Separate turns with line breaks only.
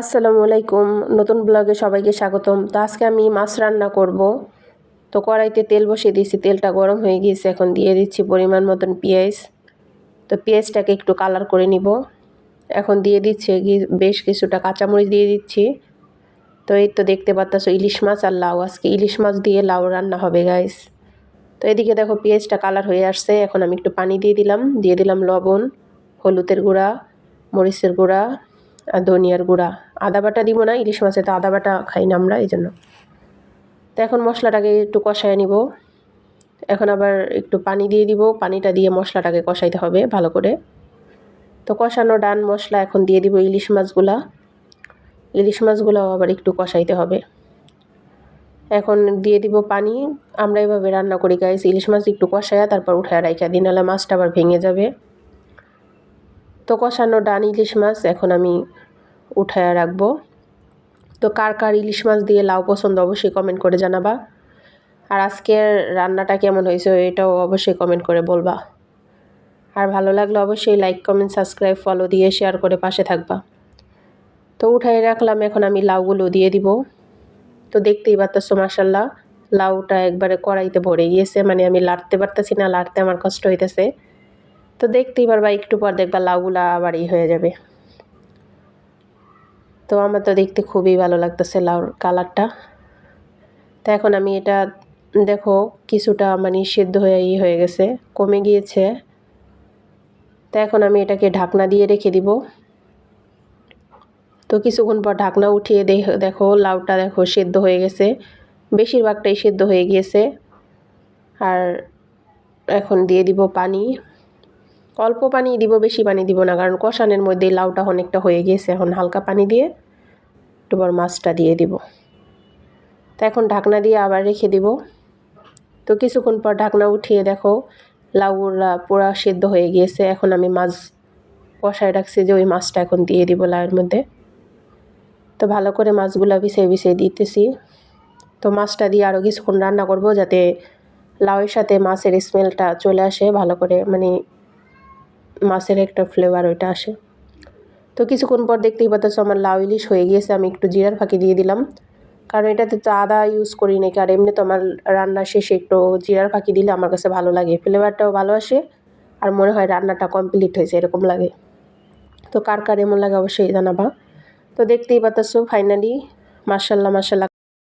আসসালামু আলাইকুম, নতুন ব্লগে সবাইকে স্বাগতম। তো আজকে আমি মাছ রান্না করব। তো কড়াইতে তেল বসিয়ে দিয়েছি, তেলটা গরম হয়ে গিয়েছে। এখন দিয়ে দিচ্ছি পরিমাণ মতন পেঁয়াজ। তো পেঁয়াজটাকে একটু কালার করে নিব। এখন দিয়ে দিচ্ছি বেশ কিছুটা কাঁচামরিচ দিয়ে দিচ্ছি। তো এই তো দেখতে পাচ্ছ ইলিশ মাছ আর লাউ, আজকে ইলিশ মাছ দিয়ে লাউ রান্না হবে গাইস। তো এদিকে দেখো পেঁয়াজটা কালার হয়ে আসছে। এখন আমি একটু পানি দিয়ে দিলাম লবণ, হলুদের গুঁড়া, মরিচের গুঁড়া আর ধনিয়ার গুঁড়া। আদা বাটা দিব না, ইলিশ মাছে তো আদা বাটা খাই না আমরা, এই জন্য। তো এখন মশলাটাকে একটু কষায় নিব। এখন আবার একটু পানি দিয়ে দিব, পানিটা দিয়ে মশলাটাকে কষাইতে হবে ভালো করে। তো কষানো ডান মশলা, এখন দিয়ে দিব ইলিশ মাছগুলাও আবার একটু কষাইতে হবে। এখন দিয়ে দিব পানি। আমরা এভাবে রান্না করি গাইস, ইলিশ মাছ একটু কষায়া তারপর উঠায় রাইখা দিই, নাহলে মাছটা আবার ভেঙে যাবে। তো কষানো ডান ইলিশ মাছ এখন আমি উঠায় রাখবো। তো কার কার ইলিশ মাছ দিয়ে লাউ পছন্দ অবশ্যই কমেন্ট করে জানাবা। আর আজকের রান্নাটা কেমন হয়েছে এটাও অবশ্যই কমেন্ট করে বলবা। আর ভালো লাগলে অবশ্যই লাইক, কমেন্ট, সাবস্ক্রাইব, ফলো দিয়ে শেয়ার করে পাশে থাকবা। তো উঠাই রাখলাম, এখন আমি লাউগুলো দিয়ে দিব। তো দেখতেই পাচ্ছ মাশাআল্লাহ লাউটা একবারে কড়াইতে ভরে গিয়েছে, মানে আমি লাড়তে পারতেছি না, লাড়তে আমার কষ্ট হইতেছে। তো দেখতেই পারবা, একটু পর দেখবা লাউগুলা আবার হয়ে যাবে। তো আমার তো দেখতে খুবই ভালো লাগতেছে লাউর কালারটা। তো এখন আমি এটা দেখো কিছুটা মানে সেদ্ধ হয়ে হয়ে গেছে, কমে গিয়েছে। তো এখন আমি এটাকে ঢাকনা দিয়ে রেখে দিব। তো কিছুক্ষণ পর ঢাকনা উঠিয়ে দেখো লাউটা দেখো সেদ্ধ হয়ে গেছে, বেশিরভাগটাই সেদ্ধ হয়ে গিয়েছে। আর এখন দিয়ে দিব পানি, অল্প পানি দিব, বেশি পানি দিব না, কারণ কষানোর মধ্যে লাউটা অনেকটা হয়ে গিয়েছে। এখন হালকা পানি দিয়ে একটু বড় মাছটা দিয়ে দিব। তো এখন ঢাকনা দিয়ে আবার রেখে দিব। তো কিছুক্ষণ পর ঢাকনা উঠিয়ে দেখো লাউগুলা পুরা সেদ্ধ হয়ে গিয়েছে। এখন আমি মাছ কষায় রাখছি যে ওই মাছটা এখন দিয়ে দিব লাউয়ের মধ্যে। তো ভালো করে মাছগুলা বিছিয়ে দিতেছি। তো মাছটা দিয়ে আরও কিছুক্ষণ রান্না করব, যাতে লাউয়ের সাথে মাছের স্মেলটা চলে আসে ভালো করে, মানে মাছের একটা ফ্লেভার ওইটা আসে। তো কিছুক্ষণ পর দেখতেই পাচ্ছ আমার লাউ ইলিশ হয়ে গিয়েছে। আমি একটু জিরার ফাঁকি দিয়ে দিলাম, কারণ এটাতে তো আদা ইউজ করি নাকি। আর এমনি তো আমার রান্না শেষে একটু জিরার ফাঁকি দিলে আমার কাছে ভালো লাগে, ফ্লেভারটাও ভালো আসে, আর মনে হয় রান্নাটা কমপ্লিট হয়েছে এরকম লাগে। তো কার কার এমন লাগে অবশ্যই জানাবা। তো দেখতেই পাচ্ছ ফাইনালি মাশাআল্লাহ